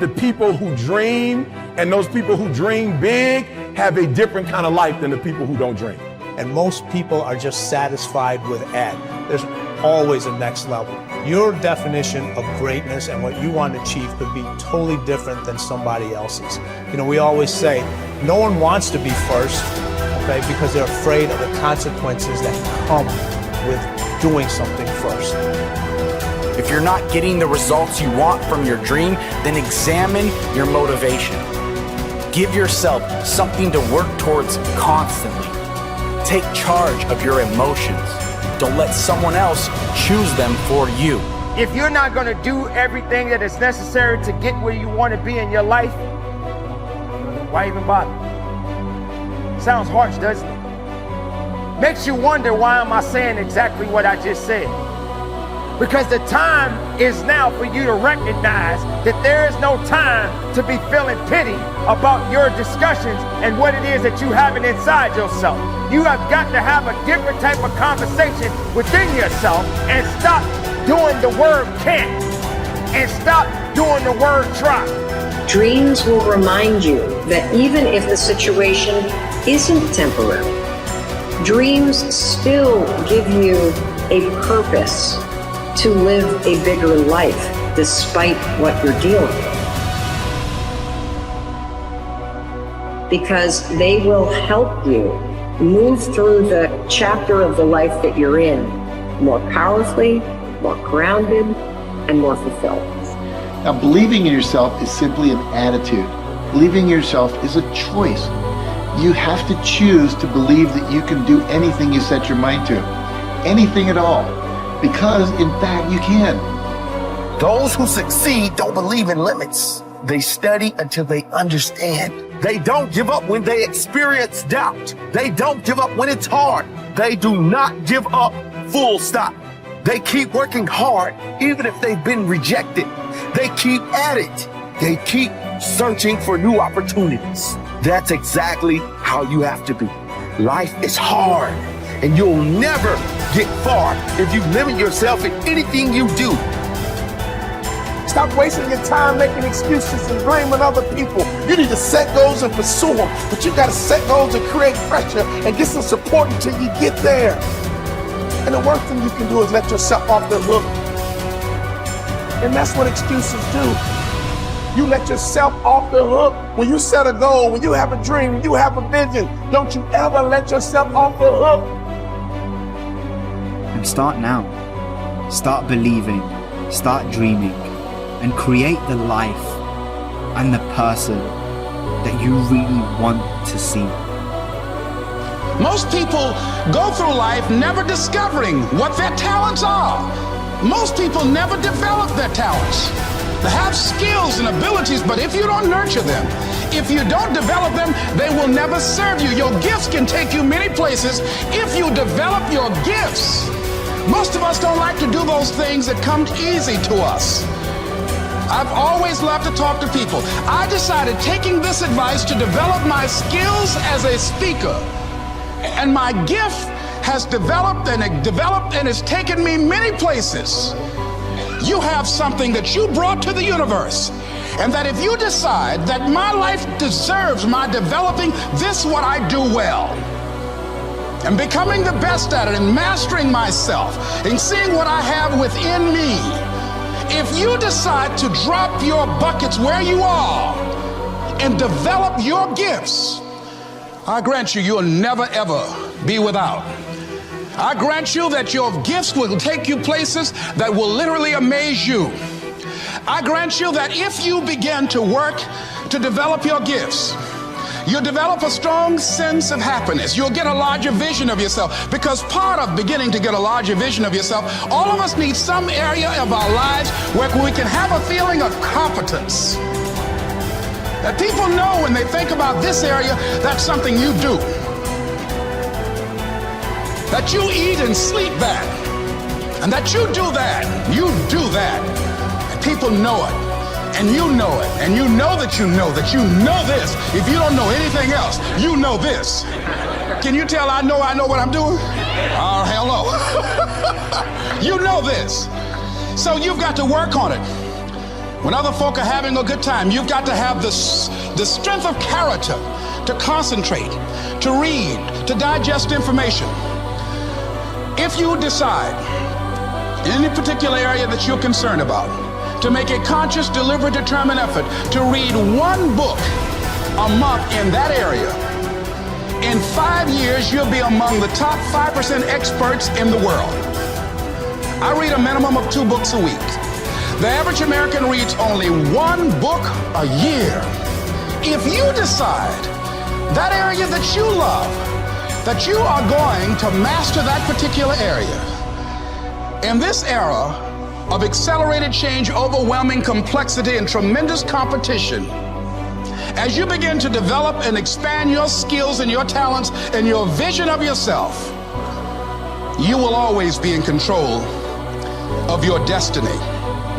the people who dream and those people who dream big have a different kind of life than the people who don't dream. And most people are just satisfied with Ed. There's always a next level. Your definition of greatness and what you want to achieve could be totally different than somebody else's. You know, we always say, no one wants to be first, okay, because they're afraid of the consequences that come with doing something first. If you're not getting the results you want from your dream, then examine your motivation. Give yourself something to work towards constantly. Take charge of your emotions. Don't let someone else choose them for you. If you're not going to do everything that is necessary to get where you want to be in your life, why even bother? Sounds harsh, doesn't it? Makes you wonder, why am I saying exactly what I just said? Because the time is now for you to recognize that there is no time to be feeling pity about your discussions and what it is that you have inside yourself. You have got to have a different type of conversation within yourself and stop doing the word can't and stop doing the word try. Dreams will remind you that even if the situation isn't temporary, dreams still give you a purpose to live a bigger life despite what you're dealing with. Because they will help you move through the chapter of the life that you're in more powerfully, more grounded, and more fulfilled. Now, believing in yourself is simply an attitude. Believing in yourself is a choice. You have to choose to believe that you can do anything you set your mind to. Anything at all. Because, in fact, you can. Those who succeed don't believe in limits. They study until they understand. They don't give up when they experience doubt. They don't give up when it's hard. They do not give up, full stop. They keep working hard, even if they've been rejected. They keep at it. They keep searching for new opportunities. That's exactly how you have to be. Life is hard, and you'll never get far if you limit yourself in anything you do. Stop wasting your time making excuses and blaming other people. You need to set goals and pursue them, but you got to set goals and create pressure and get some support until you get there. And the worst thing you can do is let yourself off the hook. And that's what excuses do. You let yourself off the hook. When you set a goal, when you have a dream, when you have a vision, don't you ever let yourself off the hook. And start now. Start believing, start dreaming, and create the life and the person that you really want to see. Most people go through life never discovering what their talents are. Most people never develop their talents. They have skills and abilities, but if you don't nurture them, if you don't develop them, they will never serve you. Your gifts can take you many places if you develop your gifts. Most of us don't like to do those things that come easy to us. I've always loved to talk to people. I decided, taking this advice, to develop my skills as a speaker. And my gift has developed and it's taken me many places. You have something that you brought to the universe. And that if you decide that my life deserves my developing this, what I do well, and becoming the best at it, and mastering myself, and seeing what I have within me, if you decide to drop your buckets where you are and develop your gifts, I grant you, you'll never ever be without. I grant you that your gifts will take you places that will literally amaze you. I grant you that if you begin to work to develop your gifts, you'll develop a strong sense of happiness. You'll get a larger vision of yourself, because part of beginning to get a larger vision of yourself, all of us need some area of our lives where we can have a feeling of competence. That people know when they think about this area, that's something you do. That you eat and sleep that. And that you do that. You do that. And people know it. And you know it. And you know that you know that you know this. If you don't know anything else, you know this. Can you tell I know what I'm doing? Oh, hell no. You know this. So you've got to work on it. When other folk are having a good time, you've got to have the strength of character to concentrate, to read, to digest information. If you decide in any particular area that you're concerned about, to make a conscious, deliberate, determined effort to read one book a month in that area, in 5 years, you'll be among the top 5% experts in the world. I read a minimum of 2 books a week. The average American reads only 1 book a year. If you decide that area that you love, that you are going to master that particular area, in this era of accelerated change, overwhelming complexity, and tremendous competition, as you begin to develop and expand your skills and your talents and your vision of yourself, you will always be in control of your destiny.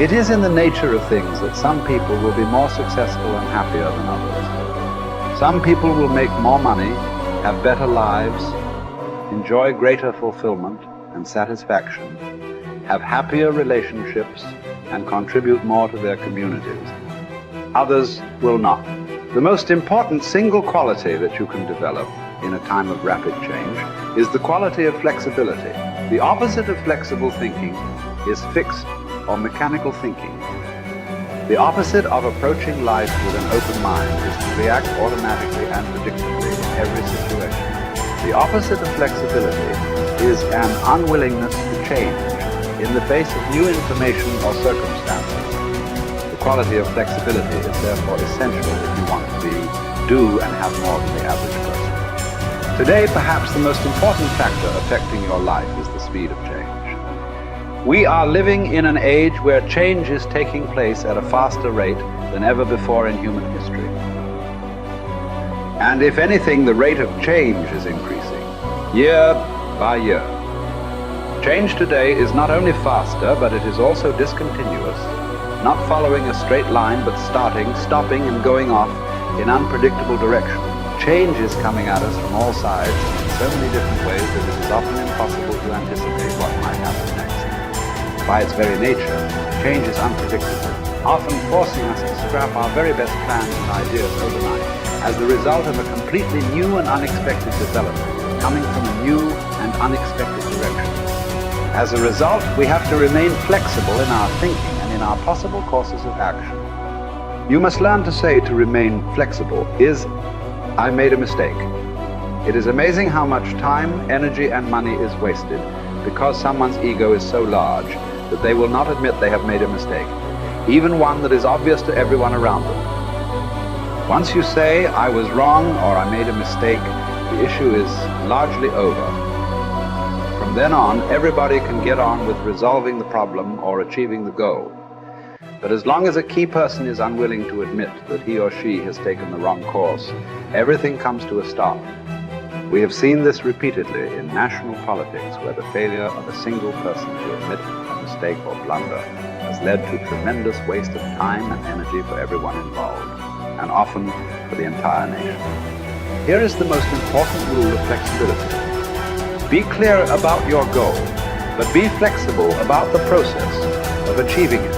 It is in the nature of things that some people will be more successful and happier than others. Some people will make more money, have better lives, enjoy greater fulfillment and satisfaction, have happier relationships, and contribute more to their communities. Others will not. The most important single quality that you can develop in a time of rapid change is the quality of flexibility. The opposite of flexible thinking is fixed or mechanical thinking. The opposite of approaching life with an open mind is to react automatically and predictably in every situation. The opposite of flexibility is an unwillingness to change in the face of new information or circumstances. The quality of flexibility is therefore essential if you want to do and have more than the average person. Today, perhaps the most important factor affecting your life is the speed of change. We are living in an age where change is taking place at a faster rate than ever before in human history. And if anything, the rate of change is increasing, year by year. Change today is not only faster, but it is also discontinuous, not following a straight line, but starting, stopping, and going off in unpredictable directions. Change is coming at us from all sides in so many different ways that it is often impossible to anticipate what might happen next. By its very nature, change is unpredictable, often forcing us to scrap our very best plans and ideas overnight as the result of a completely new and unexpected development coming from a new and unexpected direction. As a result, we have to remain flexible in our thinking and in our possible courses of action. You must learn to say to remain flexible is, I made a mistake. It is amazing how much time, energy, and money is wasted because someone's ego is so large that they will not admit they have made a mistake, even one that is obvious to everyone around them. Once you say, I was wrong or I made a mistake, the issue is largely over. From then on, everybody can get on with resolving the problem or achieving the goal. But as long as a key person is unwilling to admit that he or she has taken the wrong course, everything comes to a stop. We have seen this repeatedly in national politics, where the failure of a single person to admit a mistake or blunder has led to tremendous waste of time and energy for everyone involved, and often for the entire nation. Here is the most important rule of flexibility. Be clear about your goal, but be flexible about the process of achieving it.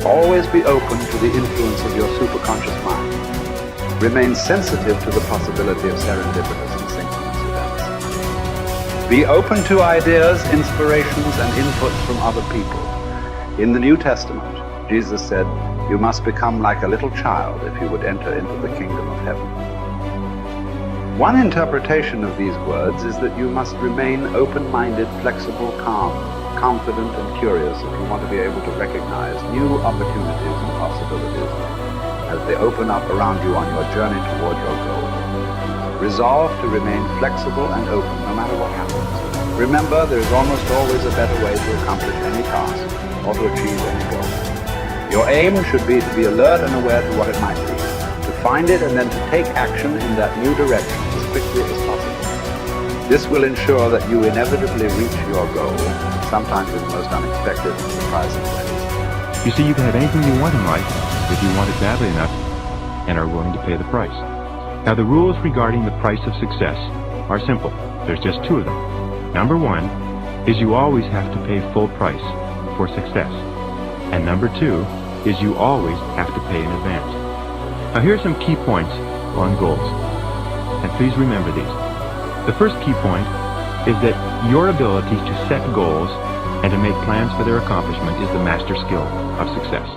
Always be open to the influence of your superconscious mind. Remain sensitive to the possibility of serendipitous and synchronous events. Be open to ideas, inspirations, and inputs from other people. In the New Testament, Jesus said, you must become like a little child if you would enter into the kingdom of heaven. One interpretation of these words is that you must remain open-minded, flexible, calm, confident, and curious if you want to be able to recognize new opportunities and possibilities as they open up around you on your journey toward your goal. Resolve to remain flexible and open no matter what happens. Remember, there is almost always a better way to accomplish any task or to achieve any goal. Your aim should be to be alert and aware to what it might be, to find it and then to take action in that new direction as quickly as possible. This will ensure that you inevitably reach your goal, sometimes in the most unexpected and surprising ways. You see, you can have anything you want in life if you want it badly enough and are willing to pay the price. Now, the rules regarding the price of success are simple. There's just 2 of them. Number 1 is you always have to pay full price for success. And number 2 is you always have to pay in advance. Now here are some key points on goals, and please remember these. The first key point is that your ability to set goals and to make plans for their accomplishment is the master skill of success.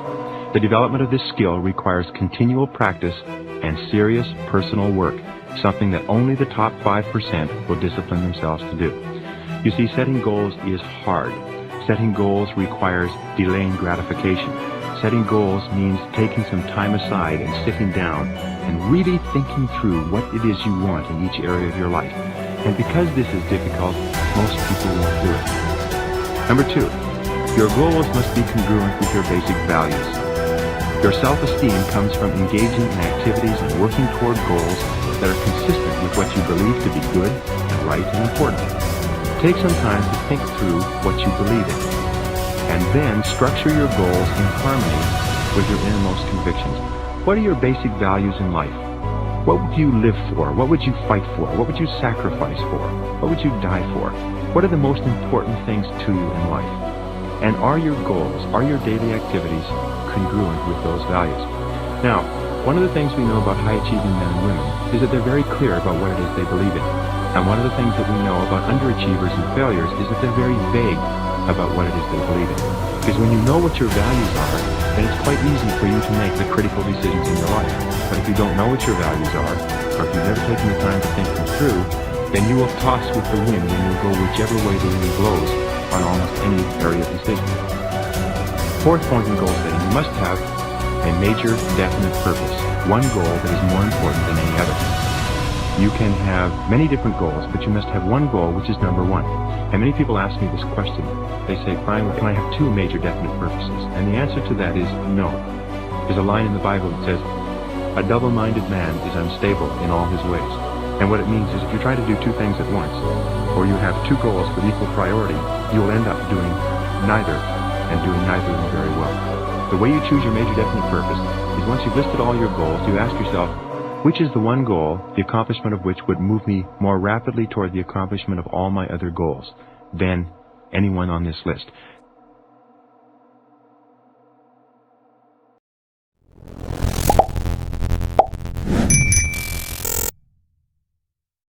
The development of this skill requires continual practice and serious personal work, something that only the top 5% will discipline themselves to do. You see, setting goals is hard. Setting goals requires delaying gratification. Setting goals means taking some time aside and sitting down and really thinking through what it is you want in each area of your life. And because this is difficult, most people won't do it. Number 2, your goals must be congruent with your basic values. Your self-esteem comes from engaging in activities and working toward goals that are consistent with what you believe to be good and right and important. Take some time to think through what you believe in, and then structure your goals in harmony with your innermost convictions. What are your basic values in life? What would you live for? What would you fight for? What would you sacrifice for? What would you die for? What are the most important things to you in life? And are your goals, are your daily activities congruent with those values? Now, one of the things we know about high-achieving men and women is that they're very clear about what it is they believe in. And one of the things that we know about underachievers and failures is that they're very vague about what it is they believe in. Because when you know what your values are, then it's quite easy for you to make the critical decisions in your life. But if you don't know what your values are, or if you've never taken the time to think them through, then you will toss with the wind and you'll go whichever way the wind blows on almost any area of decision. Fourth point in goal setting, you must have a major, definite purpose. One goal that is more important than any other. You can have many different goals, but you must have one goal which is number one. And many people ask me this question. They say, fine, can I have two major definite purposes? And the answer to that is no. There's a line in the Bible that says, a double-minded man is unstable in all his ways. And what it means is if you try to do two things at once, or you have two goals with equal priority, you will end up doing neither, and doing neither of them very well. The way you choose your major definite purpose is once you've listed all your goals, you ask yourself, which is the one goal, the accomplishment of which would move me more rapidly toward the accomplishment of all my other goals than anyone on this list?